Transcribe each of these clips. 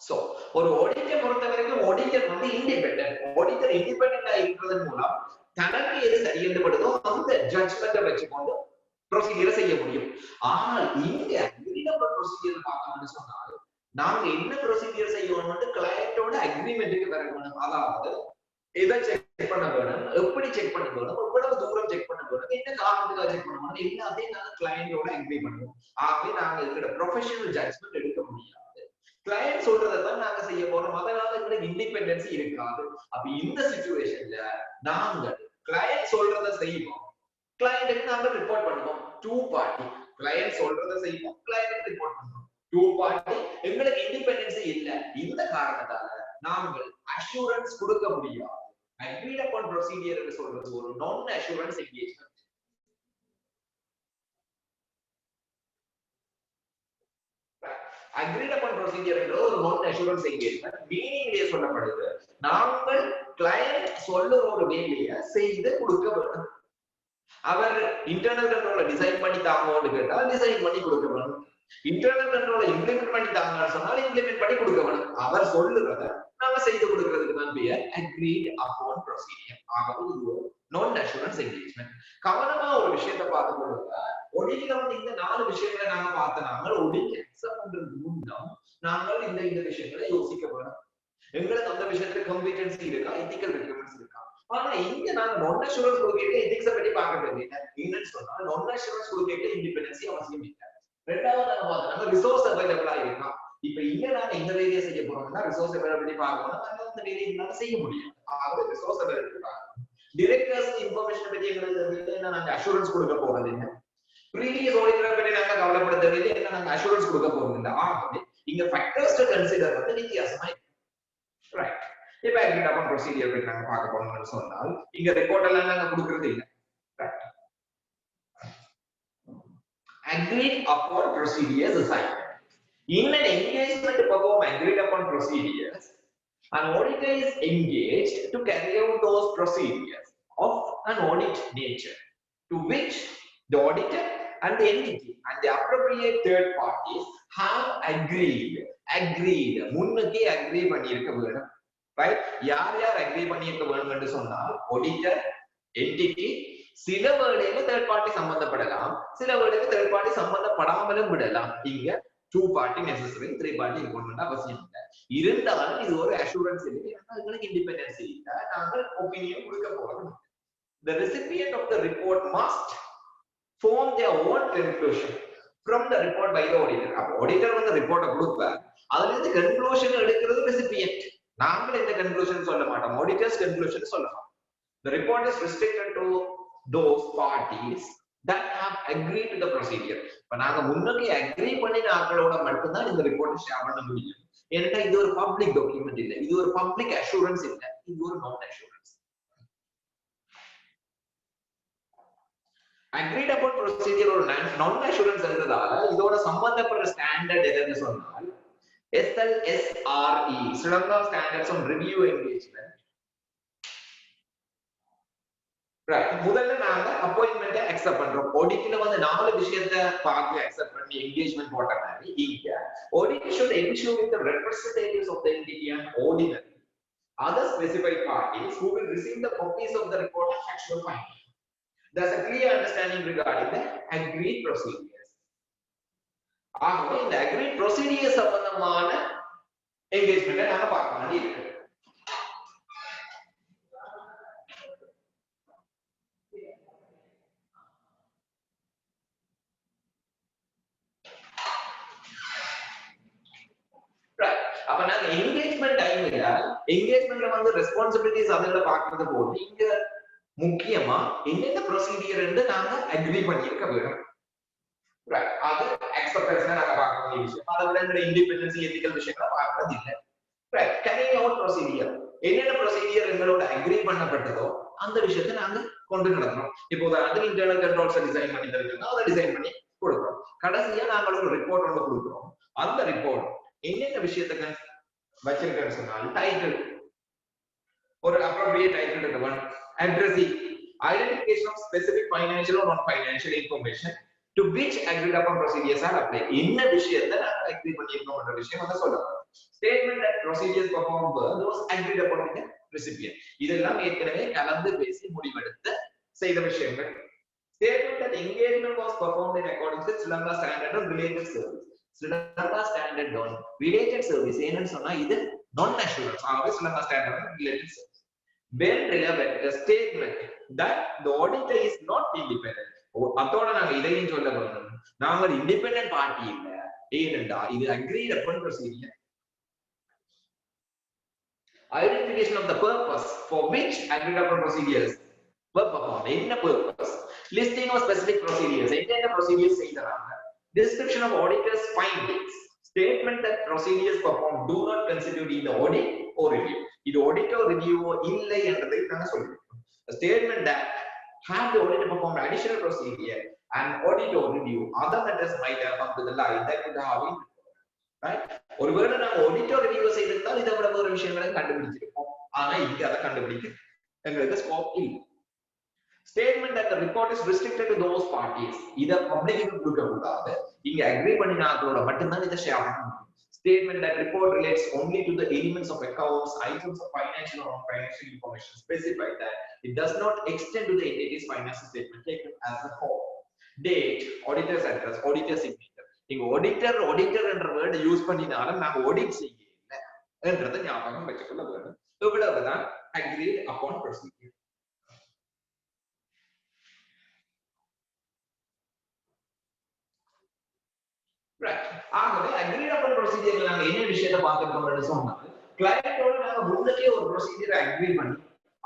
So ஒரு ஆடிட்டை பொறுத்த வரைக்கும் ஆடிட்டர் வந்து இண்டிபெண்டன்ட். ஆடிட்டர் இண்டிபெண்டன்டா இருக்கிறதன் மூலம் தனக்கு எது சரியென்றுபடுதோ அந்த ஜட்ஜ்மெண்ட்டை வச்சுக்கொண்டு ப்ரொசீஜரை செய்ய முடியும். ஆனால் இங்க அக்ரிடபிள் ப்ரொசீஜர் பார்க்கணும்னு சொன்னால் நாங்க என்ன ப்ரொசீஜர் செய்யணும்னு கிளையண்டோட அக்ரிமெண்ட்டுக்கு வர வேணும். அதாவது எதை செக் பண்ண வேணும், எப்படி செக் பண்ண வேணும், எவ்வளவு தூரம் செக் பண்ண வேணும், என்ன காரணத்துக்காக செக் பண்ண வேணும், எல்லாத்தையும் நாங்க கிளையண்டோட அக்ரி பண்ணுவோம். ஆகவே நாங்க இருக்கிற ப்ரொஃபஷனல் ஜட்ஜ்மெண்ட் எடுக்க முடியாது. கிளையண்ட் சொல்றதான் நாங்க செய்ய போறோம். அதனால எங்களுக்கு இண்டிபெண்டன்சி இருக்காது. அப்ப இந்த சிச்சுவேஷன்ல நாங்க கிளையண்ட் சொல்றதை செய்வோம், கிளையண்ட்டுக்கு நாங்க ரிப்போர்ட் பண்ணுவோம். டூ பார்ட்டி கிளையண்ட் சொல்றதை செய்வோம், கிளையண்ட்டுக்கு ரிப்போர்ட் பண்ணுவோம். டூ பார்ட்டி எங்களுக்கு இண்டிபெண்டன்சி இல்ல. இந்த காரணத்தால நாங்கள் அஷூரன்ஸ் கொடுக்க முடியாது. அக்ரீட் அப்பான் ப்ரொசீஜர் என்று சொல்றது ஒரு நான் assurance engagement. Agreed upon procedure என்ற ஒரு நான் அஷூரன்ஸ் என்கேஜ்மெண்ட் மீனிங்லயே சொல்லப்படுது. நாங்கள் கிளையண்ட் சொல்லுற ஒரு வேலையை செய்து கொடுக்க வேண்டும். அவர் இன்டர்னல் கண்ட்ரோலை டிசைன் பண்ணி தாங்கன்னு கேட்டா டிசைன் பண்ணி கொடுக்க வேணும். இன்டர்னல் கண்ட்ரோலை இம்ப்ளிமெண்ட் பண்ணி தாங்கன்னு சொன்னால் இம்ப்ளிமெண்ட் பண்ணி கொடுக்க வேணும். அவர் சொல்லுறத நாம செய்து கொடுக்கிறதுக்கு தான் பெயர் அக்ரீட் அப்பான் ப்ரொசீஜர். ஆகவே இது ஒரு நான் அஷூரன்ஸ் என்கேஜ்மெண்ட். கவனமா ஒரு விஷயத்தை பார்த்து கொடுங்க. ஒடியில வந்து இந்த 4 விஷயங்களை நாங்க பார்த்தனாங்க. ஒடிக்கு அக்செப்ட் பண்றதுக்கு முன்னம் நாங்கள் இந்த விஷயங்களை யோசிக்க வேணும். எங்களுக்கு அந்த விஷயத்துல கம்பீட்டன்சி இருக்கா, எத்திக்கல் ரெக்யர்மெண்ட்ஸ் இருக்கா. ஆனா இங்க நாங்க நான் அஷூரன்ஸ் கொடுக்க எத்திக்ஸை பற்றி பார்க்க வேண்டியது என்னன்னு சொன்னா நான் அஷூரன்ஸ் கொடுக்க இண்டிபெண்டன்சி அவசியம் இல்லை. ரெண்டாவது நாங்க பார்த்தோம்னா ரிசோர்ஸ் அவைலபிளா இருக்கா. இப்ப இங்க நாங்க இந்த வேலையை செய்ய போறோம்னா ரிசோர்ஸ் அவைலபிலிட்டி பார்க்கணும். அந்த வேலையை எங்களால செய்ய முடியும். ஆகவே ரிசோர்ஸ் அவைலபிலிட்டி பார்க்கணும். டிரெக்டர்ஸ் இன்ஃபர்மேஷன் பற்றி எங்களுக்கு நாங்க அஷூரன்ஸ் கொடுக்க போறது என்ன, ப்ரீவியஸ் ஆடிட்டர் பற்றி நாங்க கவலைப்பட தேவையில்லை, என்ன நாங்க அஷூரன்ஸ் கொடுக்க போறது இல்லை. ஆகவே இங்க ஃபேக்டர்ஸ் டு கன்சிடர் வந்து வித்தியாசமா இருக்கு. ரைட். இப்ப அக்ரீட் அப்பான் ப்ரொசீஜர் பற்றி நாங்க பார்க்க போறோம்னு சொன்னால் இங்க ரிப்போர்ட் எல்லாம் நாங்க கொடுக்கறது இல்லை. Agreed upon procedures assignment. In an engagement to perform agreed upon procedures, an auditor is engaged to carry out those procedures of an audit nature to which the auditor and the entity and the appropriate third parties have agreed. முன்னுக்கே agree பண்ணியிருக்க வேணும். Right? யார் agree பண்ணியிருக்க வேணும் என்று சொன்னால் auditor, entity, சில வேளையில third party சம்பந்தப்படலாம், சில வேளையில தேர்ட் பார்ட்டி சம்பந்தப்படாமலும் விடலாம். இங்க 2 பார்ட்டி நெசசரி, 3 பார்ட்டி இருக்கணும்னு அவசியம் இல்லை. இருந்தாலும் இது ஒரு அஷூரன்ஸ் இல்லை. எங்களுக்கு இண்டிபெண்டன்ஸ் இல்லை. நாங்கள் ஒப்பீனியன் கொடுக்க போறது. The recipient of the report must form their own conclusion from the report by the auditor. அப்ப ஆடிட்டர் வந்து ரிப்போர்ட்டை கொடுப்பார், அதுல இருந்து கன்க்ளூஷன் எடுக்கிறது recipient. நாங்கள் இந்த கன்க்ளூஷன் சொல்ல மாட்டோம், ஆடிட்டர்ஸ் கன்க்ளூஷன் சொல்லலாம். The report is restricted to those parties that have agreed to the procedure. இப்ப நாங்க முன்னே அக்ரி பண்ணின ஆட்களோட மட்டும்தான் இந்த ரிப்போர்ட்டை ஷேர் பண்ண முடியும். ஏன்னா இது ஒரு பப்ளிக் டாக்குமெண்ட் இல்லை, இது ஒரு பப்ளிக் அஷூரன்ஸ் இல்லை, இது ஒரு நான் அஷூரன்ஸ். அக்ரீட் அப்பான் ப்ரொசீஜர் ஒரு நான் அஷூரன்ஸ் என்றதால இதோட சம்பந்தப்பட்ட ஸ்டாண்டர்ட் எதுன்னு சொன்னால் SLSRE, Sri Lanka standards on review engagement. முதல்ல நாங்க அப்பாயின்மெண்ட் அக்செப்ட் பண்றோம். ஆடிட்ல வந்து 4 விஷயத்தை பார்த்து அக்செப்ட் பண்ணி என்கேஜ்மெண்ட் போட்ட மாதிரி இங்க audit should ensure with the representatives of the entity and ordinary other specified parties who will receive the copies of the report and factual findings. There's a clear understanding regarding the agreed procedures. ஆகவே இந்த agreed procedures சம்பந்தமான என்கேஜ்மெண்ட்டை நாங்க பார்க்க வேண்டியிருக்கு. அப்ப நாங்க engagement டைம்ல என்கேஜ்மெண்ட்ல வந்து ரெஸ்பான்சிபிலிட்டிஸ் அதெல்ல பார்க்கிறது போது இங்க முக்கியமா என்னென்ன ப்ரொசீஜர் என்று நாங்க அக்ரி பண்ணியிருக்க வேணும். அது அக்செப்டன்ஸ் நாங்க பார்க்க வேண்டிய விஷயம். அதை விட இந்த இண்டிபெண்டன்சி எத்திக்கல் விஷயங்களை பார்க்கறது இல்லை. கேரிங் அவுட் ப்ரொசீஜர், என்னென்ன ப்ரொசீஜர் எங்களோட அக்ரி பண்ணப்பட்டதோ அந்த விஷயத்தை நாங்க கொண்டு நடக்கணும். இப்போ உதாரணத்துக்கு இன்டர்னல் கண்ட்ரோல்ஸ் டிசைன் பண்ணி தருகிறோம், அதை டிசைன் பண்ணி கொடுக்குறோம். கடைசியா நாங்கள் ஒரு ரிப்போர்ட் ஒன்று கொடுக்குறோம். அந்த ரிப்போர்ட் என்னென்ன விஷயத்துக்கு வச்சிருக்கேன்னு சொன்னால் டைட்டில், ஒரு appropriate title இருக்கணும், addressing, identification of specific financial or non-financial information to which agreed upon procedures are applied. என்ன விஷயத்தை நாங்க அக்ரி பண்ணியிருக்கோம்ன்ற விஷயம் வந்து சொல்லணும். Statement that procedures performed were those agreed upon with the recipient. இதெல்லாம் ஏற்கனவே கலந்து பேசி முடிவெடுத்த செய்த விஷயங்கள். Statement that engagement was performed in accordance with Sri Lanka standard on related service. Sri Lanka standard on related service என்னன்னு சொன்னா இது non assurance ஆகவே Sri Lanka standard on related service. When relevant, a statement that the auditor is not independent. அதோட நாங்க இதையும் சொல்ல போறோம். நாங்க ஒரு independent party இல்ல. ஏனென்றா இது agreed upon procedure. Identification of the purpose for which agreed upon procedures were performed. என்ன purpose? Listing of specific procedures. என்ன procedures செய்யறாங்க? Description of auditor's findings. Statement that procedures performed do not constitute in the audit or review. இது audit or review இல்லை என்றதை நாங்க சொல்லிருக்கோம். A statement that have the auditor performed additional procedure and audit or review other matters might have come to the light that could have been right. ஒருவேளை நாங்க audit or review செய்திருந்தால் இதை விட ஒரு விஷயங்களை கண்டுபிடிச்சிருப்போம். ஆனா இங்க அதை கண்டுபிடிக்க எங்களுக்கு ஸ்கோப் இல்லை. Statement that the report is restricted to those parties. இத பப்ளிக்கு கொடுக்க கூடாது. இங்க அக்ரி பண்ணினாங்களோட மட்டும்தான் இதை ஷேர் பண்ண முடியும். Statement that report relates only to the elements of accounts, items of financial or non-financial information specified that it does not extend to the entity's financial statement taken as a whole. Date, auditor's address, auditor's signature. இங்க auditor என்ற word use பண்ணினாலும் நாங்க audit செய்யல என்றதை ஞாபகம் வச்சுக்கொள்ள வேண்டும். இவ்வளவுதான் agreed upon procedure. Right. ஆகவே agreed upon procedure நாங்க என்ன விஷயத்தை பார்த்திருக்கோம்னு சொன்னா கிளையண்டோட நாங்க முன்னக்கே ஒரு ப்ரொசீஜரை அக்ரி பண்ணி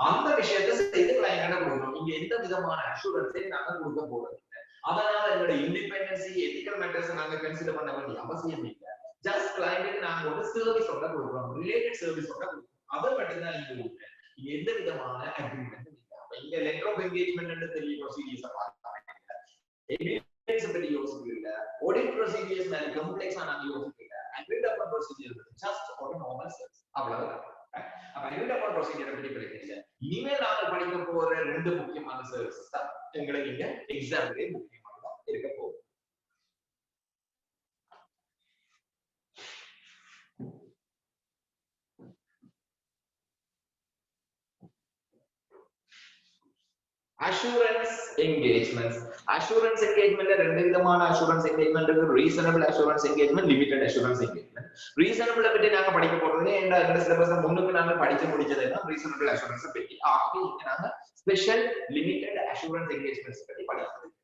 அந்த விஷயத்தை செய்து கிளையண்ட கொடுக்கணும். இங்க எந்த விதமான அஷூரன்ஸை நாங்க கொடுக்க போறது இல்லை. அதனால எங்களோட இண்டிபெண்டன்சி எத்திக்கல் மேட்டர்ஸ் நாங்க கன்சிடர் பண்ண வேண்டிய அவசியம் இல்லை. ஜஸ்ட் கிளையண்ட்டுக்கு நாங்க ஒரு சர்வீஸ் ஒண்ணா கொடுக்குறோம், ரிலேட்டட் சர்வீஸ் ஒண்ணா கொடுக்குறோம். அதை மட்டும்தான் நீங்க கொடுங்க. இங்க எந்த விதமான அக்ரிமெண்ட் இல்லை. இங்க லெட்டர் ஆஃப் என்கேஜ்மெண்ட் தெரிய ப்ரொசீஜர்ஸை பார்த்தாங்க. பத்தி யோசிக்க இல்ல, audit procedures மேல கம்ப்ளெக்ஸா நாங்க யோசிக்க இல்ல. agreed upon procedure just ஒரு normal service அவ்வளவுதான். அப்ப agreed upon procedure பத்தி படிக்கிறீங்க. இனிமேல் நாங்க படிக்க போற ரெண்டு முக்கியமான சர்வீசஸ் தான் எங்களுக்கு இங்க எக்ஸாம்லயே முக்கியமானதா இருக்க போகுது. assurance engagements. Assurance engagement ரெண்டு விதமான assurance engagement இருக்கு. reasonable assurance engagement, limited assurance engagement. reasonable பத்தி நாங்க படிக்க போறது என்ன இந்த சிலபஸ் முன்னுக்கு நாங்க படிச்சு முடிச்சதுன்னா reasonable assurance பத்தி. ஆகவே இங்க நாங்க ஸ்பெஷல் limited assurance engagements பத்தி படிக்கிறோம்.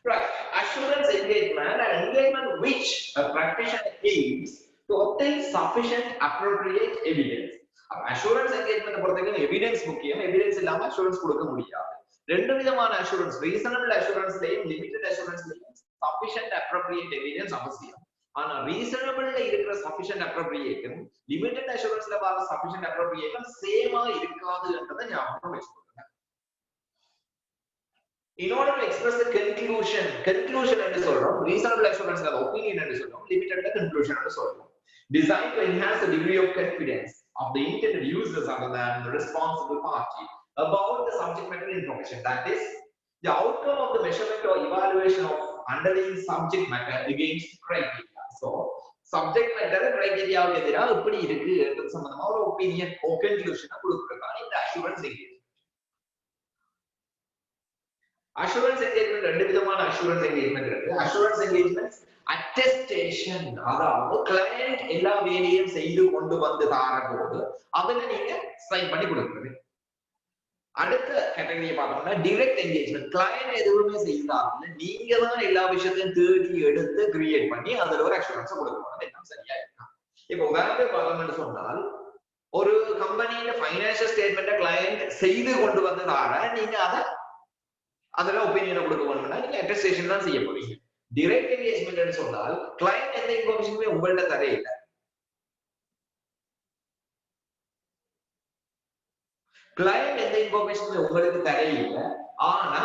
Right. Assurance engagement, an engagement which a practitioner aims to obtain sufficient appropriate evidence. Assurance engagement பொறுத்தவரைக்கும் எவிடன்ஸ் முக்கியம். எவிடன்ஸ் இல்லாம அஷூரன்ஸ் கொடுக்க முடியாது. ரெண்டு விதமான அஷூரன்ஸ், ரீசனபிள் அஷூரன்ஸ்லயும் லிமிட்டட் அஷூரன்ஸ்லயும் சஃபிஷியன்ட் அப்ரோப்ரியேட் எவிடன்ஸ் அவசியம். ஆனா ரீசனபிள்ல இருக்கிற சஃபிஷியன்ட் அப்ரோப்ரியேட்டும் லிமிட்டட் அஷூரன்ஸ்ல வர சஃபிஷியன்ட் அப்ரோப்ரியேட்டும் சேமா இருக்காதுன்றதை ஞாபகம் வச்சுக்கோங்க. In order to express the conclusion என்று சொல்றோம், reasonable assurance the opinion என்று சொல்றோம், limited conclusion என்று சொல்றோம். Designed to enhance the degree of confidence of the intended users other than the responsible party about the subject matter information. That is, the outcome of the measurement or evaluation of underlying subject matter against criteria. So, subject matter criteria எதிரா எப்படி இருக்கு என்றது சம்பந்தமா ஒரு opinion or conclusion கொடுக்கிறதா இந்த assurance engagement. Assurance engagement ரெண்டு விதமான assurance engagement இருக்கு. அஷூரன்ஸ் என்கேஜ்மெண்ட் அட்டெஸ்டேஷன், அதாவது கிளையண்ட் எல்லா வேலையும் செய்து கொண்டு வந்து தார போது அதுல நீங்க சைன் பண்ணி கொடுக்குறது. அடுத்த கேட்டகரியை பார்த்தோம்னா டைரக்ட் என்கேஜ்மெண்ட், கிளையண்ட் எதுவுமே செய்யாம நீங்க தான் எல்லா விஷயத்தையும் தேடி எடுத்து கிரியேட் பண்ணி அதுல ஒரு அஷூரன்ஸ் கொடுக்கணும். எல்லாம் சரியா இருக்கும். இப்ப உதாரணத்துக்கு பார்த்தோம்னு சொன்னால், ஒரு கம்பெனியோட ஃபைனான்சியல் ஸ்டேட்மெண்ட்டை கிளையண்ட் செய்து கொண்டு வந்து தார, நீங்க அதை அதுல ஒப்பீனியனை கொடுக்க வேணும்னா நீங்க அட்டெஸ்டேஷன் தான் செய்ய போறீங்க. டைரக்ட் என்கேஜ்மென்ட் சொன்னால் கிளையண்ட் எந்த இன்ஃபர்மேஷனுமே உங்கள்ட்ட தர இல்ல. கிளையண்ட் எந்த இன்ஃபர்மேஷனுமே உங்களுக்கு தர இல்ல. ஆனா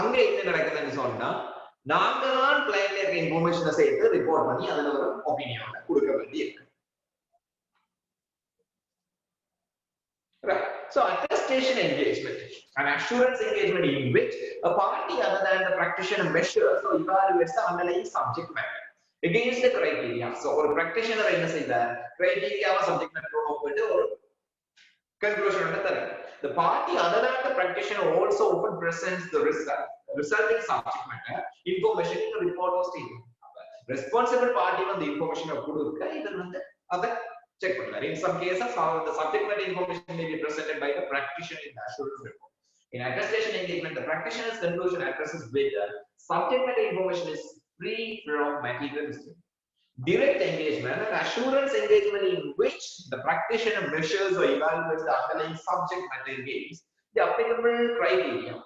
அங்க என்ன நடக்குதுன்னு சொன்னா, நாங்க தான் கிளையண்ட்ல இருக்க இன்ஃபர்மேஷனை சேர்த்து ரிப்போர்ட் பண்ணி அதுல ஒரு ஒப்பீனியனை கொடுக்க வேண்டி இருக்கு. Right. So attestation engagement, an assurance engagement in which a party other than the practitioner measures or evaluates the underlying subject matter against the criteria. So ஒரு practitioner என்ன செய்தார், criteria subject matter ஒப்பிட்டு ஒரு conclusion தருகிறார். The party other than the practitioner also often presents the resulting subject matter information in the report or statement. Responsible party வந்து information கொடுக்க, இதில் வந்து அதை check பண்ணுவார். In some cases, the subject matter information may be presented by the practitioner in the assurance report. In attestation engagement, the practitioner's conclusion addresses whether subject matter information is free from material mistake. Direct engagement, an assurance engagement in which the practitioner measures or evaluates the underlying subject matter against the applicable criteria.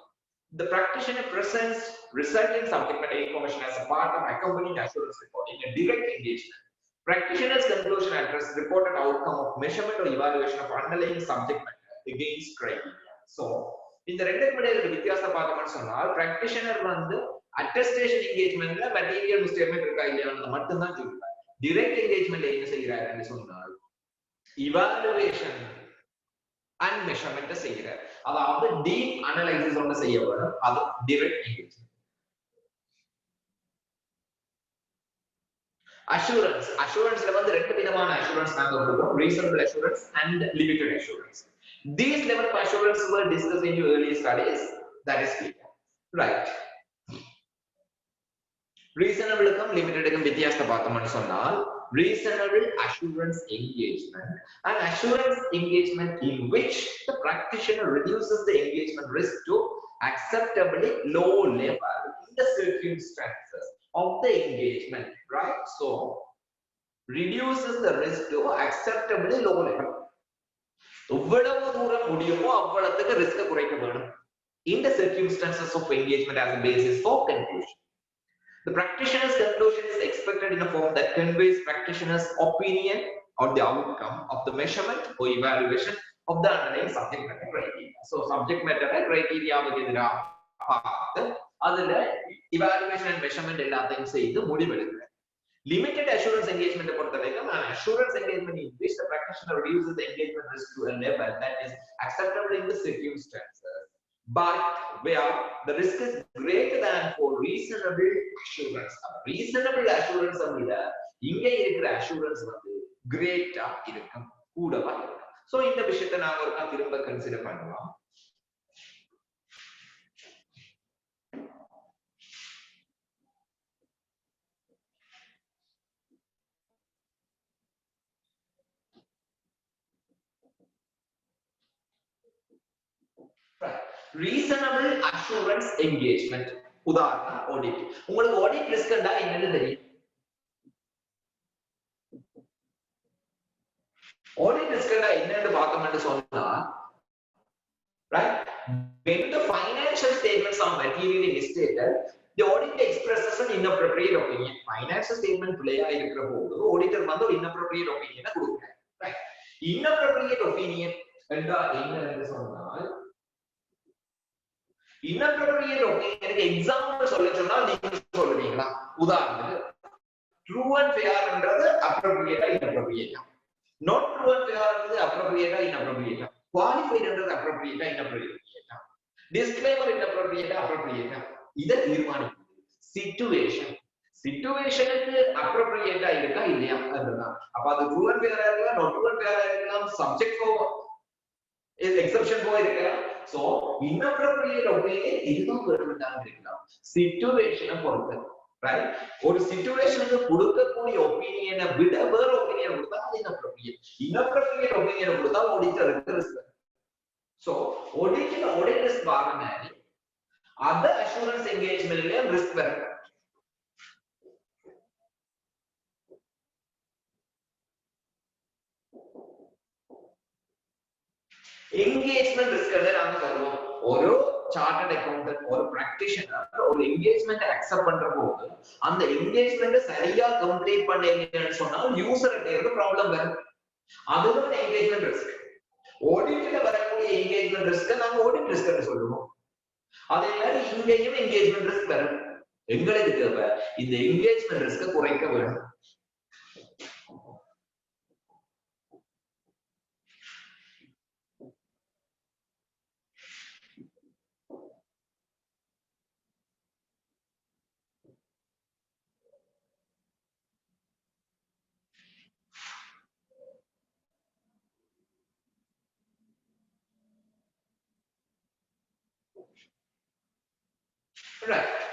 The practitioner presents resulting subject matter information as a part of accompanying assurance report. In a direct engagement, practitioner's conclusion addresses reported outcome of measurement or evaluation of underlying subject matter against criteria. So, இந்த ரெண்டுக்கு இடையில வித்தியாசம் பார்த்தோம்னு சொன்னால், practitioner வந்து அட்டெஸ்டேஷன் என்கேஜ்மெண்ட்ல material மிஸ்டேக்மெண்ட் இருக்கா இல்லையா மட்டும் தான் சொல்றாரு. டைரக்ட் என்கேஜ்மெண்ட்ல என்ன செய்யறாருன்னு சொன்னால், இவாலுவேஷன் அண்ட் மெஷர்மெண்ட் செய்யறாரு. அதாவது டீப் அனலைசிஸ் ஒன்று செய்ய வரும், அது டைரக்ட் என்கேஜ்மெண்ட். அஷூரன்ஸ்ல வந்து ரெண்டு விதமான அஷூரன்ஸ் நாங்க கொடுக்கிறோம், reasonable assurance and limited assurance. These level of assurance were discussed in your earlier studies. That is clear, right? Reasonableக்கும் limitedக்கும் வித்தியாசத்தை பார்த்தோம்னு சொன்னால், reasonable assurance engagement, an assurance engagement in which the practitioner reduces the engagement risk to acceptably low level in the circumstances of the engagement, right? So reduces the risk to acceptably low level. எவ்வளவு தூரம் முடியுமோ அவ்வளவுக்கு risk குறைக்க வேண்டும். In the circumstances of engagement as a basis for conclusion, the practitioner's conclusion is expected in a form that conveys practitioner's opinion on the outcome of the measurement or evaluation of the underlying subject matter criteria. So subject matter criteria எதிரா பார்த்து அதுல evaluation and measurement எல்லாத்தையும் செய்து முடிவெடுக்கிறார். Limited assurance engagement பொறுத்தவரைக்கும் an assurance engagement in which the practitioner reduces the engagement risk to a level that is acceptable in the circumstances, but where the risk is greater than for reasonable assurance. Reasonable assurance விட இங்க இருக்கிற assurance வந்து greater இருக்கும், கூடவா இருக்கும். So இந்த விஷயத்தை நாங்க ஒருக்கா திரும்ப கன்சிடர் பண்ணலாம். Reasonable assurance engagement, உதாரணம் ஆடிட். உங்களுக்கு ஆடிட் ரிஸ்க்னா என்னன்னு தெரியும்? Audit risk என்னன்னு பார்த்தோம்னு சொன்னா, right? When the financial statements are materially misstated, the auditor expresses an inappropriate opinion. Financial statement பிழையா இருக்கிற போது auditor வந்து ஒரு inappropriate opinion கொடுக்குறாங்க. Right? Inappropriate opinion என்னன்னு சொன்னால், inappropriate opinion எக்ஸாம்பிள் சொல்ல சொன்னால் நீங்க சொல்லுவீங்களா? உதாரணத்துக்கு true and fair என்றது appropriate inappropriate. Not true and fair என்றது appropriate inappropriate. Qualified என்றது appropriate inappropriate. Disclaimer inappropriate appropriate. இத தீர்மானிக்கும் situation. Situationக்கு appropriate இருக்கா இல்லையா அதுதான். அப்ப அது true and fair இருக்கலாம், not true and fair இருக்கலாம், subject for exception for இருக்கலாம். So inappropriate opinion இதுவும் வேணும்தான் இருக்கலாம். Situation பொறுத்து. Right? ஒரு சிச்சுவேஷனுக்கு கொடுக்கக்கூடிய ஒப்பீனியனை விட வேற ஒப்பீனியன் கொடுத்தா அது inappropriate ஒப்பீனியனை கொடுத்தா ஆடிட்டருக்கு ரிஸ்க். சோ ஆடிட் ரிஸ்க் பாருங்க, அதர் அஷூரன்ஸ் என்கேஜ்மென்ட்லயும் ரிஸ்க் வரும். என்கேஜ்மென்ட் ரிஸ்க் நாங்க வருவோம். ஒரு சார்ட்டர்ட் அக்கவுண்டன்ட் ஒரு பிராக்டிஷனர் ஒரு என்கேஜ்மெண்ட் அக்செப்ட் பண்ற போது அந்த என்கேஜ்மெண்ட் சரியா கம்ப்ளீட் பண்ணீங்கன்னு சொன்னால் யூசர்கிட்ட இருந்து ப்ராப்ளம் வரும். அதுதான் என்கேஜ்மெண்ட் ரிஸ்க். ஆடிட்ல வரக்கூடிய என்கேஜ்மெண்ட் ரிஸ்க் நாங்க ஆடிட் ரிஸ்க்னு சொல்லுவோம். அதே மாதிரி இங்கேயும் என்கேஜ்மெண்ட் ரிஸ்க் வரும். எங்களுக்கு தேவை இந்த என்கேஜ்மெண்ட் ரிஸ்க் குறைக்க வேண்டும்.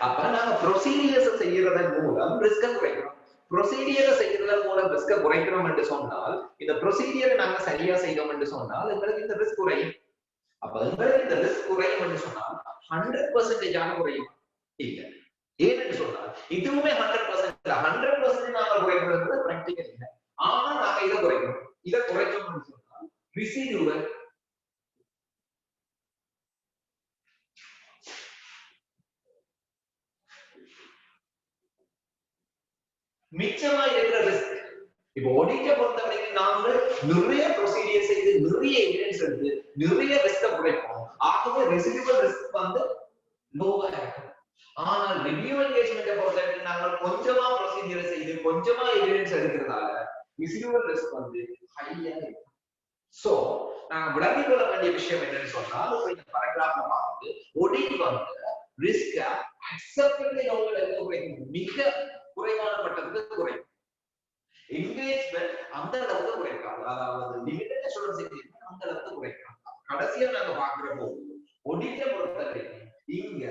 அப்ப நாங்க ப்ரொசீடியர்ஸ் செய்யறதன் மூலம் ரிஸ்க குறைக்கிறோம். ப்ரொசீடியர் செய்யறதன் மூலம் ரிஸ்க குறைக்கிறோம் என்று சொன்னால், இந்த ப்ரொசீடியரை நாங்க சரியா செய்தோம் என்று சொன்னால் எங்களுக்கு இந்த ரிஸ்க் குறையும். அப்ப எங்களுக்கு இந்த ரிஸ்க் குறையும் என்று சொன்னால் 100% குறையும் இல்ல. ஏன்னு சொன்னால் இதுவுமே 100% 100% நாங்க குறைக்கிறது பிராக்டிகல் இல்லை. ஆனா நாங்க இதை குறைக்கிறோம். இதை குறைச்சோம் என்று சொன்னால் ரிசீவபிள் மிச்சமா இருக்கிற ரிஸ்க். இப்போ ஆடிட்டை பொறுத்த வரைக்கும் நாங்க நிறைய ப்ரொசீடியர் செய்து நிறைய எவிடன்ஸ் எடுத்து நிறைய ரிஸ்க குறைப்போம். ஆகவே ரெசிடியூவல் ரிஸ்க் வந்து லோவா இருக்கும். ஆனால் ரிவ்யூ என்கேஜ்மெண்ட்டை பொறுத்த வரைக்கும் நாங்க கொஞ்சமா ப்ரொசீடியர் செய்து கொஞ்சமா எவிடன்ஸ் எடுக்கிறதால ரெசிடியூவல் ரிஸ்க் வந்து ஹையா இருக்கும். சோ நாங்க விளங்கிக் கொள்ள வேண்டிய விஷயம் என்னன்னு சொன்னால், இந்த பேராகிராஃப்ல பார்த்து ஆடிட் வந்து ரிஸ்க அக்செப்டபிள் லெவல்ல குறைக்கும். மிக குறைவான மட்டத்துக்கு குறைக்கும். என்கேஜ்மெண்ட் அந்த அளவுக்கு குறைக்காது. அதாவது லிமிட்டட் அஷூரன்ஸ் என்கேஜ்மெண்ட் அந்த அளவுக்கு குறைக்காது. கடைசியா நாங்க பாக்குறப்போ ஆடிட்டை பொறுத்தவரைக்கும் இங்க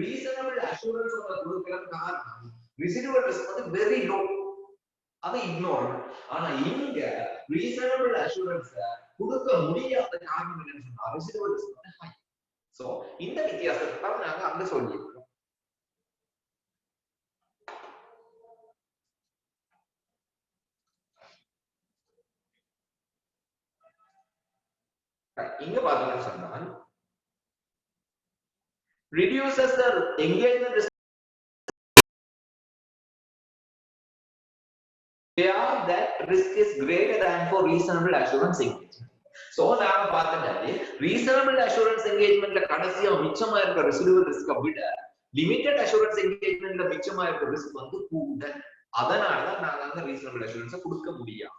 ரீசனபிள் அஷூரன்ஸ் கொடுக்கிற காரணம் ரெசிடுவல் ரிஸ்க் வந்து வெரி லோ, அதை இக்னோர். ஆனா இங்க ரீசனபிள் அஷூரன்ஸ் கொடுக்க முடியாத காரணம் என்னன்னு சொன்னா ரெசிடுவல் ரிஸ்க் வந்து ஹை. சோ இந்த வித்தியாசத்தை தான் நாங்க அங்க சொல்லியிருக்கோம். இங்க பாத்தீங்கன்னு சொன்னால் reduces the engagement risk where that risk is greater than for reasonable assurance engagement. So நாம பார்த்தோம்னா reasonable assurance engagementல கடைசியா மிச்சமா இருக்க residual risk விட limited assurance engagementல மிச்சமா இருக்க risk வந்து கூட. அதனால தான் நாங்க அந்த reasonable assurance கொடுக்க முடியாது.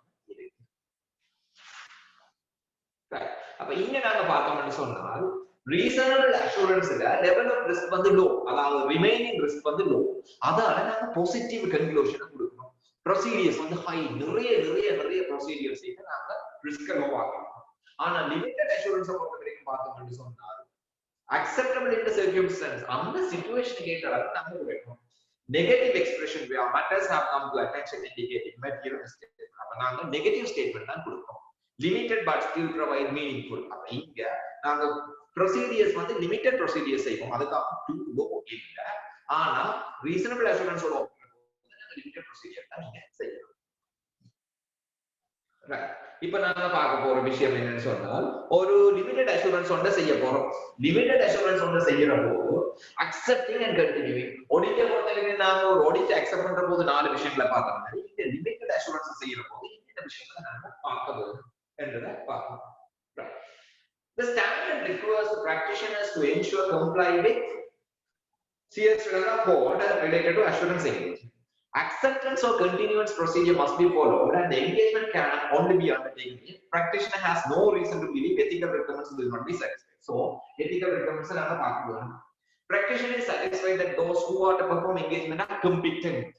அப்ப இங்க நாங்க பார்த்தோம்னு சொன்னால் reasonable assurance level of risk வந்து low, அதாவது remaining risk வந்து low. அதால நாங்க positive conclusion கொடுக்கிறோம். procedures வந்து high, நிறைய procedures நாங்க risk low ஆக்குறோம். ஆனா limited assurance பொறுத்த வரைக்கும் பார்த்தோம்னு சொன்னால் acceptable in the circumstance, அந்த situation கேட்ட அளவுக்கு நாங்க கொடுக்கிறோம். negative expression where matters have come to attention indicating material mistake. அப்ப நாங்க negative statement தான் கொடுக்கிறோம். limited but still provide meaningful. அப்ப இங்க நாங்க procedures வந்து limited procedures செய்வோம். அதுக்காக too low இல்ல. ஆனா reasonable assurance ஓட limited procedure தான் நீங்க செய்யணும். Right. இப்போ நாங்க பார்க்க போற விஷயம் என்னன்னு சொன்னால் ஒரு லிமிடெட் அஷூரன்ஸ் ஒன்றை செய்ய போறோம். லிமிடெட் அஷூரன்ஸ் ஒன்றை செய்யறப்போ அக்செப்டிங் அண்ட் கண்டினியூவிங் ஆடிட்டை பொறுத்தவரைக்கும் நாங்க ஒரு ஆடிட்டை அக்செப்ட் பண்ற போது 4 விஷயங்களை பார்த்தோம். இந்த லிமிடெட் அஷூரன்ஸ் செய்யற போது இந்த விஷயங்களை நாங்க பார்க்க போறோம் என்றதை பார்க்கணும். Right. The standard requires the practitioners to ensure comply with CS code related to assurance engagement. Acceptance or continuance procedure must be followed and the engagement can only be undertaken if practitioner has no reason to believe ethical requirements will not be satisfied. So, ethical requirements are not. Practitioner is satisfied that those who are to perform engagement are competent.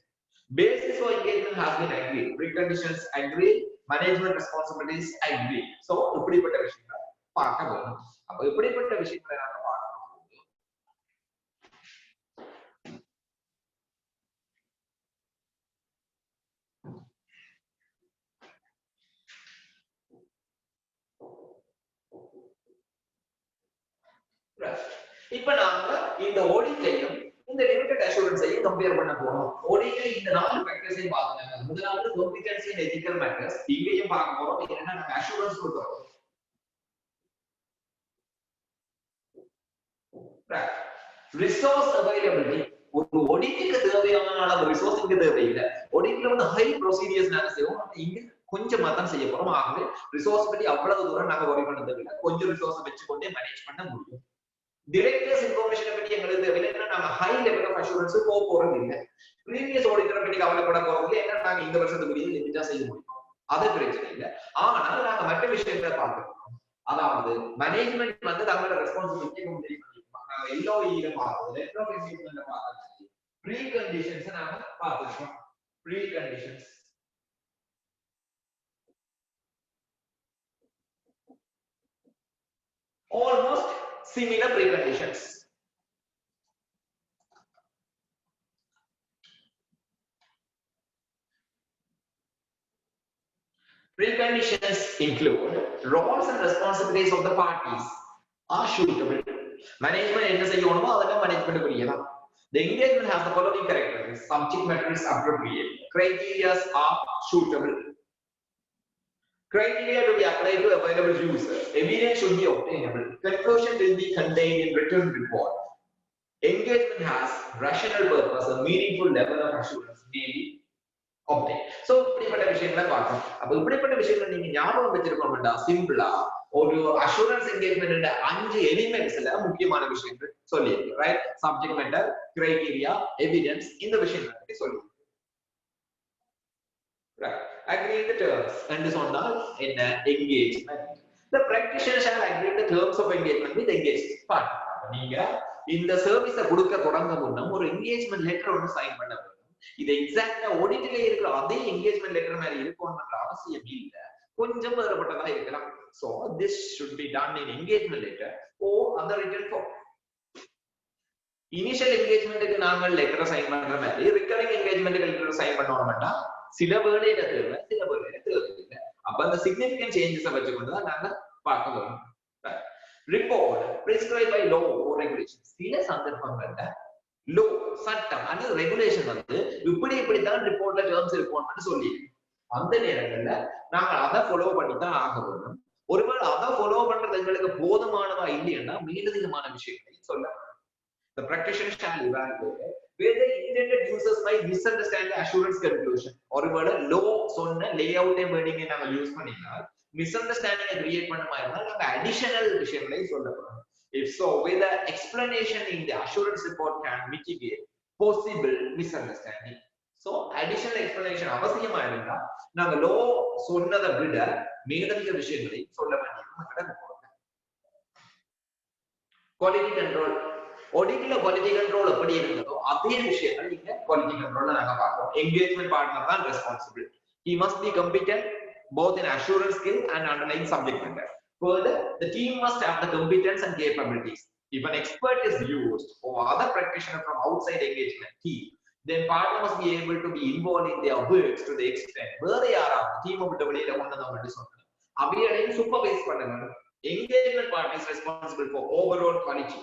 Basis for engagement has been agreed. Preconditions agreed. Management responsibilities agreed. So, இப்படிப்பட்ட விஷயங்களை பார்க்க போறோம். அப்ப இப்படிப்பட்ட விஷயங்களை நாம இப்ப நாம இந்த ஆடிட்டையும் இந்த லிமிடெட் அஷூரன்ஸையும் கம்பேர் பண்ண போறோம். ஆடிட்ல இந்த 4 ஃபேக்டர்ஸையும் பார்க்கறாங்க. முதலாவது காம்பிடன்சி அண்ட் எதிக்கல் மேட்டர்ஸ். இங்கேயும் பார்க்க போறோம். என்னன்னா நம்ம அஷூரன்ஸ் கொடுக்கிறோம். Resource availability. ஒரு ஆடிட்டுக்கு தேவையான அளவு ரிசோர்ஸ்க்கு தேவையில்லை. ஆடிட்ல வந்து ஹை ப்ரொசீஜர்ஸ் நாங்க செய்வோம். இங்க கொஞ்சமா தான் செய்ய போறோம். ஆகவே ரிசோர்ஸ் பத்தி அவ்வளவு தூரம் நாங்க வரி பண்ண தேவையில்லை. கொஞ்சம் ரிசோர்ஸ் வச்சுக்கொண்டே மேனேஜ் பண்ண முடியும். Directors information பத்தி எங்களுக்கு தேவையில்லை. நாங்க ஹை லெவல் ஆஃப் அஷூரன்ஸ் போறது இல்லை. ப்ரீவியஸ் ஆடிட்டர் பத்தி கவலைப்பட போறது இல்லை. ஏன்னா நாங்க இந்த வருஷத்துக்கு லிமிட்டா செய்ய முடியும். அது பிரச்சனை இல்லை. ஆனால் நாங்க மற்ற விஷயங்களை பார்க்கணும். அதாவது மேனேஜ்மெண்ட் வந்து தங்களோட ரெஸ்பான்சிபிலிட்டி கம்ப்ளீட் பண்ணிருப்பாங்க. நாங்க LOE பார்த்தோம், லெட்டர் ஆஃப் இன்ஸ்ட்ரக்ஷன்ல பார்த்தோம். ப்ரீ கண்டிஷன்ஸ் நாங்க பார்த்துருக்கோம். Preconditions almost similar preconditions. Preconditions include roles and responsibilities of the parties are suitable. Management என்ன செய்யணுமோ அதெல்லாம் management புரியலாம். The engagement has the following characteristics. Subject matter is appropriate. Criteria are suitable. Criteria to be applied to available users. Evidence should be obtainable. Conclusion will be contained in written report. Engagement has rational purpose, a meaningful level of assurance may be obtained. So, இப்படிப்பட்ட விஷயங்களை பார்க்கணும். அப்ப இப்படிப்பட்ட விஷயங்களை நீங்க ஞாபகம் வச்சிருக்கோம்டா சிம்பிளா ஒரு அஷூரன்ஸ் என்கேஜ்மெண்ட் 5 எலிமெண்ட்ஸ்ல முக்கியமான விஷயங்கள் சொல்லியிருக்கு. Right? Subject matter, criteria, evidence இந்த விஷயங்களை பத்தி சொல்லியிருக்கு. Right. Agree the terms and is on in engagement. The practitioner shall agree the terms of engagement with engaged partner. நீங்க இந்த சர்வீஸை கொடுக்க தொடங்க முன்ன ஒரு என்கேஜ்மெண்ட் லெட்டர் ஒன்று சைன் பண்ண வேண்டும். இது எக்ஸாக்ட்டா ஆடிட்ல இருக்கிற அதே என்கேஜ்மெண்ட் லெட்டர் மாதிரி இருக்கணும்ன்ற அவசியம் இல்ல. கொஞ்சம் வேறுபட்டதா இருக்கலாம். So this should be done in engagement letter or other written form. Initial என்கேஜ்மென்ட்க்கு நாங்கள் லெட்டர் சைன் பண்ற மாதிரி ரிகரிங் என்கேஜ்மென்ட்க்கு லெட்டர் சைன் பண்ணோம்னா சில வேளையில தேவை, சில வேளையில தேவையில்லை. அப்ப அந்த சிக்னிபிகன்ட் சேஞ்சஸை வச்சுக்கொண்டு தான் நாங்க பார்க்க போறோம். Report prescribe by law or regulation. சில சந்தர்ப்பங்கள்ல லோ சட்டம் அல்லது ரெகுலேஷன் வந்து இப்படித்தான் ரிப்போர்ட்ல டேர்ம்ஸ் இருக்கும்னு சொல்லி அந்த நேரங்கள்ல நாங்க அதை ஃபாலோ பண்ணி தான் ஆக வேண்டும். ஒருவேளை அதை ஃபாலோ பண்றது எங்களுக்கு போதுமானதா இல்லைன்னா மேலதிகமான விஷயங்களை சொல்ல. The practitioner shall evaluate whether intended users might misunderstand the assurance conclusion. ஒருவேளை லோ சொன்ன லேஅவுட் அண்ட் வேர்டிங் நாங்க யூஸ் பண்ணினால் மிஸ்அண்டர்ஸ்டாண்டிங் கிரியேட் பண்ண மாதிரி நாங்க அடிஷனல் விஷயங்களை சொல்ல போறோம். If so, whether explanation in the assurance report can mitigate possible misunderstanding. So additional explanation அவசியமா இருந்தா நாங்க லோ சொன்னதை விட மேலதிக விஷயங்களை சொல்ல வேண்டியிருக்கும். குவாலிட்டி கண்ட்ரோல் ஆடிட்ல குவாலிட்டி கண்ட்ரோல் எப்படி இருந்ததோ அதே விஷயங்கள் இங்க குவாலிட்டி கண்ட்ரோல்ல நாங்க பார்ப்போம். என்கேஜ்மென்ட் பார்ட்னர் தான் responsible. He must be competent both in assurance skill and underlying subject matter. Further, the team must have the competence and capabilities. If an expert is used or other practitioner from outside engagement team, then partner must be able to be involved in their works to the extent வேற யாராவது team விட்டு வெளியில கொண்டதா மட்டும் சொன்னாங்க அவையையும் supervise பண்ணுங்க. Engagement partner is responsible for overall quality,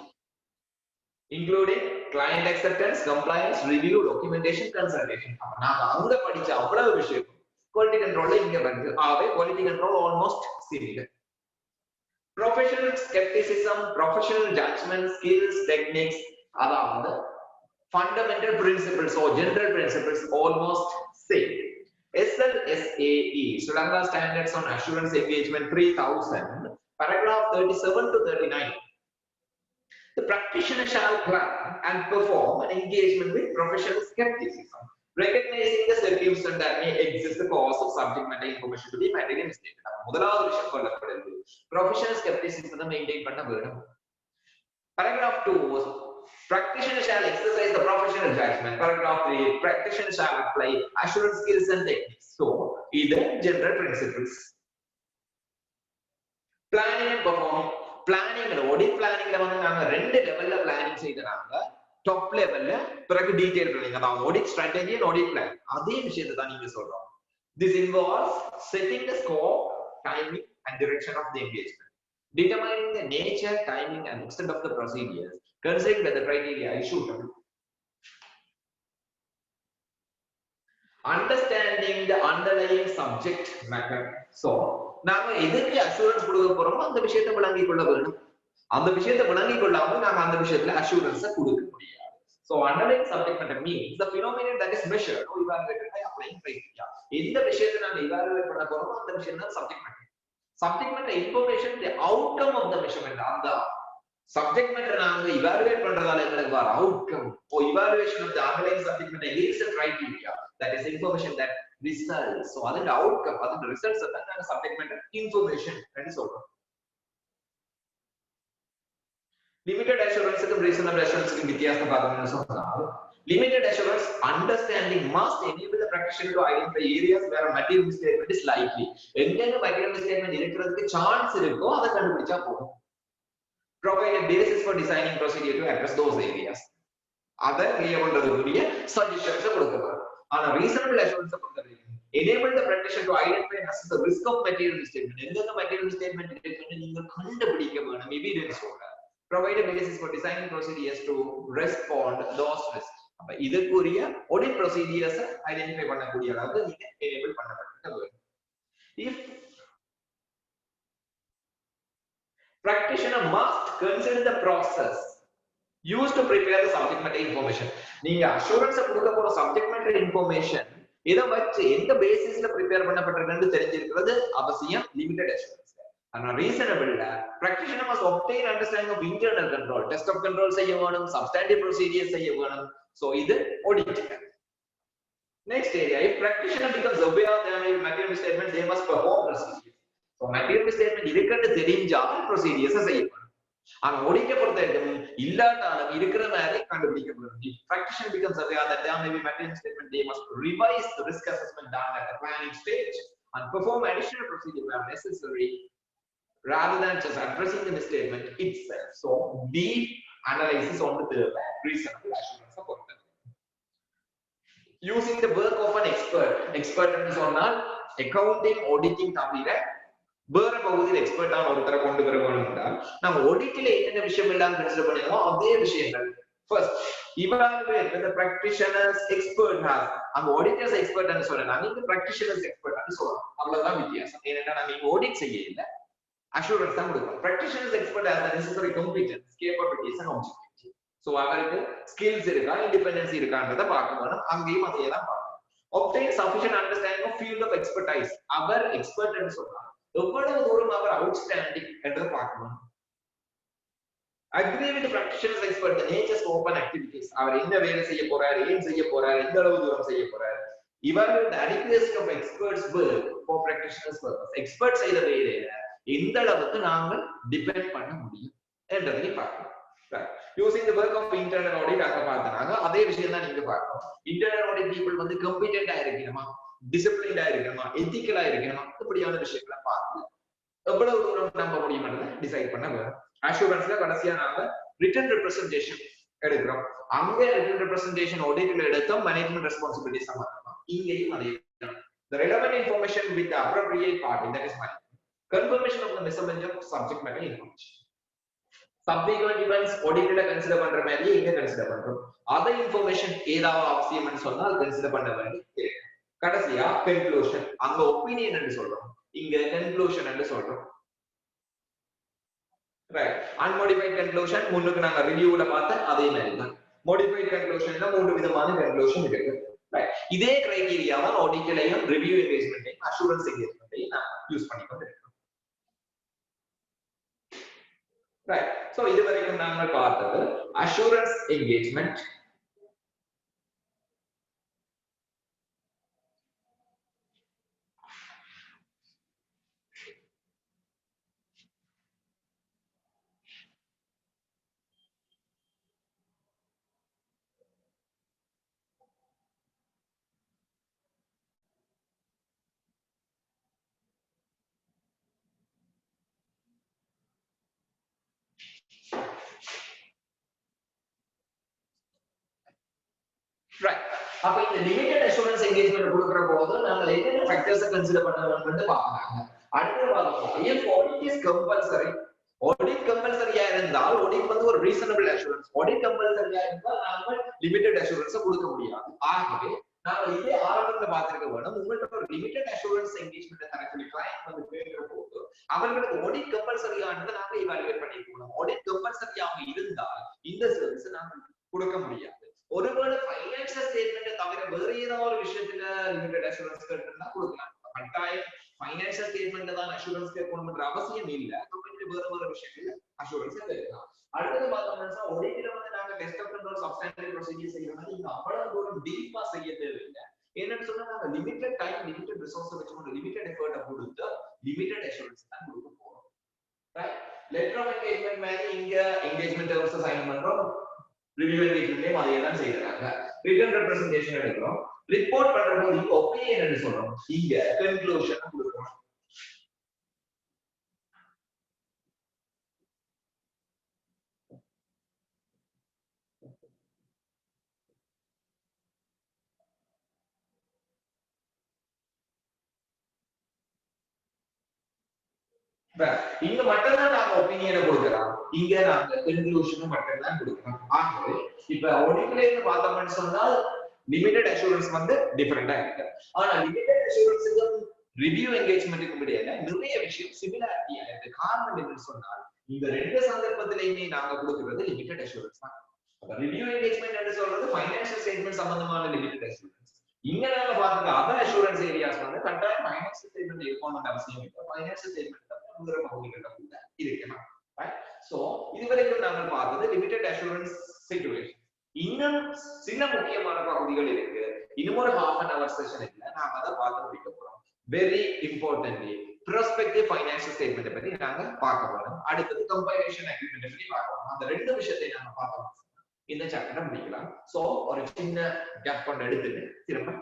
including client acceptance, compliance, review, documentation, consultation. நாங்க அங்க படிச்ச அவ்வளவு விஷயம் quality control இங்க வந்து quality control almost similar. Professional skepticism, professional judgment, skills, techniques, அதாவது fundamental principles or general principles almost same. SLSAE, Sri Lanka Standards on Assurance Engagement 3000, paragraph 37 to 39. The practitioner shall plan and perform an engagement with professional skepticism, recognizing the circumstance that may exist the cause of subject matter information to be materially mistaken. முதலாவது விஷயம் சொல்லப்படுது professional skepticism maintain பண்ண வேணும். Paragraph 2, practitioner shall exercise the professional judgment. Paragraph 3, practitioner shall apply assurance skills and techniques. So, either general principles. Planning and performing. Planning and audit planning la வந்து நாங்க ரெண்டு லெவல்ல planning செய்யறாங்க. Top லெவல்ல பிறகு detail planning அதாவது audit strategy and audit plan. அதே விஷயத்தை தான் நீங்க சொல்றோம். This involves setting the scope, timing and direction of the engagement, determining the nature, timing and extent of the procedures, considering whether criteria is suitable, understanding the underlying subject matter. So நாம எதுக்கு assurance கொடுக்க போறோமோ அந்த விஷயத்தை விளங்கிக் கொள்ள வேணும். அந்த விஷயத்தை விளங்கிக் கொள்ளாம நாம அந்த விஷயத்துல அஷூரன்ஸ் கொடுக்க முடியாது. So underlying subject matter means the phenomenon that is measured or evaluated by applying criteria. எந்த விஷயத்தை நாம evaluate பண்ண போறோமோ அந்த விஷயம் தான் subject matter. Subject matter information, the outcome of the measurement, அந்த subject matter நாங்க evaluate பண்றதால எங்களுக்கு வர outcome or evaluation of the underlying subject matter against the criteria, that is information that results. So அதோட outcome, அதோட results தான் நாங்க subject matter information ன்னு சொல்றோம். Limited assurance க்கு reasonable assurance க்கு வித்தியாசம் பார்த்தோம்னு சொன்னா limited assurance understanding must enable the practitioner to identify areas where a material misstatement is likely. எங்கெங்க material misstatement இருக்கிறதுக்கு சான்ஸ் இருக்கோ அதை கண்டுபிடிச்சா போதும். Provide a basis for designing procedure to address those areas. அதை கிளியர் பண்றதுக்குரிய சஜஷன்ஸ் கொடுக்கணும். ஆனா reasonable assurance பொறுத்தவரைக்கும் enable the practitioner to identify and assess the risk of material misstatement. எங்கெங்க material misstatement இருக்குன்னு நீங்க கண்டுபிடிக்க வேணும். evidence ஓட provide a basis for designing procedures to respond those risks. அப்ப இதுக்குரிய audit procedures ஐடென்டிஃபை பண்ணக்கூடிய அளவுக்கு நீங்க enable பண்ணப்பட்டிருக்க வேண்டும். If practitioner must consider the process used to prepare the subject matter information. நீங்க assurance கொடுக்க போற subject matter information இத வச்சு எந்த பேசிஸ்ல prepare பண்ணப்பட்டிருக்குன்னு தெரிஞ்சிருக்கிறது அவசியம். limited assurance. ஆனா reasonable practitioner must obtain understanding of internal control, test of control செய்ய வேணும், substantive procedures செய்ய வேணும். So இது audit. Next area, if practitioner becomes aware of the material misstatement, they must perform procedures. So material misstatement இருக்குன்னு தெரிஞ்சால் procedures செய்ய வேணும். ஆனா audit பொறுத்தவரைக்கும் இல்லாட்டாலும் இருக்கிற மாதிரி கண்டுபிடிக்க வேணும். If practitioner becomes aware that there may be material misstatement, they must revise the risk assessment done at the planning stage and perform additional procedures where necessary, rather than just addressing the misstatement itself. So deep analysis on the reasonable assurance support. Using the work of an expert ன்னு சொன்னால் accounting auditing தவிர வேற பகுதியில் expert ஆன ஒருத்தரை கொண்டு வர வேணும்னா நம்ம ஆடிட்ல என்ன விஷயம் எல்லாம் கன்சிடர் பண்ணுவோம் அதே விஷயங்கள். First, evaluate whether practitioners expert has. அந்த auditors expert ன்னு சொல்றேன், நீங்க practitioners expert ன்னு சொல்றோம். அவ்வளவுதான் வித்தியாசம். ஏன்னா நீங்க ஆடிட் செய்ய இல்ல, assurance தான் கொடுக்கணும். Practitioners expert has the necessary competence, capabilities and objectivity. So அவருக்கு skills இருக்கா, independence இருக்கான்றத பார்க்க வேணும். அங்கேயும் அதே தான் பார்க்கணும். Obtain sufficient understanding of field of expertise. Our expert ன்னு சொல்றாங்க, எவ்வளவு தூரம் அவர் outstanding என்றதை பார்க்கணும். Agree with the practitioner's expert the nature, scope and activities. அவர் என்ன வேலை செய்ய போறார், ஏன் செய்ய போறார், எந்த அளவு தூரம் செய்ய போறார். Evaluate the adequacy of experts' work for practitioners' purpose. Expert செய்த வேலையில எந்த அளவுக்கு நாம டிபெண்ட் பண்ண முடியும் என்றதை பார்க்கணும். Using the work of internal audit அங்க பார்த்தனாங்க அதே விஷயம் தான் நீங்க பார்க்கணும். Internal audit people வந்து competent ஆ இருக்கணுமா, disciplined ஆ இருக்கணுமா, ethical ஆ இருக்கணுமா, இப்படியான விஷயங்களை பார்த்து எவ்வளவு தூரம் நம்ப முடியும்ன்றதை டிசைட் பண்ண வேணும். அஷூரன்ஸ்ல கடைசியா நாங்க ரிட்டன் ரெப்ரசன்டேஷன் எடுக்கிறோம். அங்க ரிட்டன் ரெப்ரசன்டேஷன் ஆடிட்ல எடுத்தோம், மேனேஜ்மெண்ட் ரெஸ்பான்சிபிலிட்டிஸ் சம்பந்தமா இங்கேயும் அதே தான். The relevant information with the appropriate party, that is management. Confirmation of the measurement of subject matter information. Subsequent events auditல கன்சிடர் பண்ற மாதிரி இங்க கன்சிடர் பண்றோம். அதர் இன்ஃபர்மேஷன் ஏதாவது அவசியம்னு சொன்னால் கன்சிடர் பண்ண வேண்டியது. கடைசியா கன்க்ளூஷன். அங்க ஒப்பீனியன் என்று சொல்றோம், இங்க கன்க்ளூஷன் என்று சொல்றோம். ரைட். அன்மோடிஃபைட் கன்க்ளூஷன் முன்னுக்கு நாங்க ரிவ்யூல பார்த்த அதே மாதிரி தான். மோடிஃபைட் கன்க்ளூஷன்ல 3 விதமான கன்க்ளூஷன் இருக்கு. ரைட். இதே கிரைட்டீரியா தான் ஆடிட்லயும் ரிவ்யூ என்கேஜ்மென்ட்லயும் அஷூரன்ஸ் என்கேஜ்மென்ட்லயும் நான் யூஸ் பண்ணி கொண்டிருக்கோம். ரைட். சோ இது வரைக்கும் நாங்கள் பார்த்தது அஷூரன்ஸ் என்கேஜ்மென்ட், ரைட். அப்ப இந்த லிமிட்டட் அஷூரன்ஸ் என்கேஜ்மென்ட் கொடுக்கிற போது நாங்க என்னென்ன ஃபேக்டர்ஸ் கன்சிடர் பண்ணணும்னு பார்க்கறாங்க. அடுத்து பார்த்தோம்னா if audit is compulsory, audit கம்பல்சரியா இருந்தால் audit வந்து ஒரு ரீசனபிள் அஷூரன்ஸ், audit கம்பல்சரியா இருந்தால் நாம லிமிட்டட் அஷூரன்ஸ் கொடுக்க முடியாது. ஆகவே நாம இதே ஆரம்பத்துல பார்த்திருக்க வேணும், உங்களுக்கு ஒரு லிமிட்டட் அஷூரன்ஸ் என்கேஜ்மென்ட் தரக்கூடிய கிளையன்ட் வந்து கேட்கிற போது அவங்களுக்கு audit கம்பல்சரியானதை நாம இவாலுவேட் பண்ணிக்கணும். audit கம்பல்சரியாக இருந்தால் இந்த சர்வீஸ் நாம கொடுக்க முடியாது. ஒருவேளை ஃபைனான்சியல் ஸ்டேட்மெண்ட் தவிர வேற ஏதாவது ஒரு விஷயத்துல லிமிட்டட் அஷூரன்ஸ் கேட்டா கொடுக்கலாம். கட்டாயம் ஃபைனான்சியல் ஸ்டேட்மெண்ட் தான் அஷூரன்ஸ் கேட்கணும்ன்ற அவசியம் இல்ல. கம்பெனில வேற விஷயத்துல அஷூரன்ஸ் கேட்கலாம். அடுத்து பார்த்தோம்னா ஆடிட்ல வந்து நாங்க test of control substantive procedure செய்யறோம்னா இங்க அவ்வளவு தூரம் டீப்பா செய்ய தேவையில்லை. என்னன்னு சொன்னா நாங்க லிமிட்டட் டைம் லிமிட்டட் ரிசோர்ஸ் வச்சு ஒரு லிமிட்டட் எஃபர்ட் கொடுத்து லிமிட்டட் அஷூரன்ஸ் தான் கொடுக்க போறோம். ரைட். லெட்டர் ஆஃப் என்கேஜ்மென்ட் மாதிரி இங்க என்கேஜ்மென்ட் டெர்ம்ஸ் சைன் பண்றோம், ரிவ்யூ என்கேஜ்மென்ட்லயும் அதே தான் செய்யறாங்க. ரிட்டன் ரெப்ரசன்டேஷன் எடுக்கிறோம், ரிப்போர்ட் பண்றப்போ இங்க ஒப்பீனியன் என்று சொல்றோம், இங்க கன்க்ளூஷன் கொடுக்கிறோம். இங்க மட்டும் தான் நாங்க ஒப்பீனியனை கொடுக்கிறோம், இங்க நாங்க கன்க்ளூஷன் மட்டும் தான் கொடுக்கிறோம். ஆகவே இப்ப ஆடிட்ல இருந்து பார்த்தோம்னு சொன்னால் லிமிட்டட் அஷூரன்ஸ் வந்து டிஃபரெண்டா இருக்கு. ஆனா லிமிட்டட் அஷூரன்ஸுக்கும் ரிவ்யூ என்கேஜ்மென்ட்டுக்கும் இடையில நிறைய விஷயம் சிமிலாரிட்டியா இருக்கு. காரணம் என்னன்னு சொன்னால் இந்த ரெண்டு சந்தர்ப்பத்திலையுமே நாங்க கொடுக்கிறது லிமிட்டட் அஷூரன்ஸ் தான். ரிவ்யூ என்கேஜ்மென்ட் என்று சொல்றது ஃபைனான்சியல் ஸ்டேட்மெண்ட் சம்பந்தமான லிமிட்டட் அஷூரன்ஸ். இங்க நாங்க பார்த்த அதர் அஷூரன்ஸ் ஏரியாஸ் வந்து கட்டாயம் ஃபைனான்சியல் ஸ்டேட்மெண்ட் இருக்கணும்னு அவசியம் இல்லை. ஃபைனான்சியல் ஸ்டேட்மெண்ட் தான் பகுதிகள் கூட இருக்கலாம். சோ இதுவரைக்கும் நாங்கள் பார்த்தது லிமிட்டட் அஷூரன்ஸ் சிச்சுவேஷன். இன்னும் சில முக்கியமான பகுதிகள் இருக்கு. இன்னும் ஒரு half an hour செஷன் இல்ல, நாம அதை பார்த்து முடிக்க போறோம். Very importantly prospective financial statement பத்தி நாங்க பார்க்க போறோம். அடுத்தது கம்பைலேஷன் அக்ரிமெண்ட் பத்தி பார்க்கலாம். அந்த ரெண்டு விஷயத்தை நாம பார்த்தோம் இந்த சாப்டர் முடிக்கலாம். சோ ஒரு சின்ன கேப் கொண்டு எடுத்துட்டு திரும்ப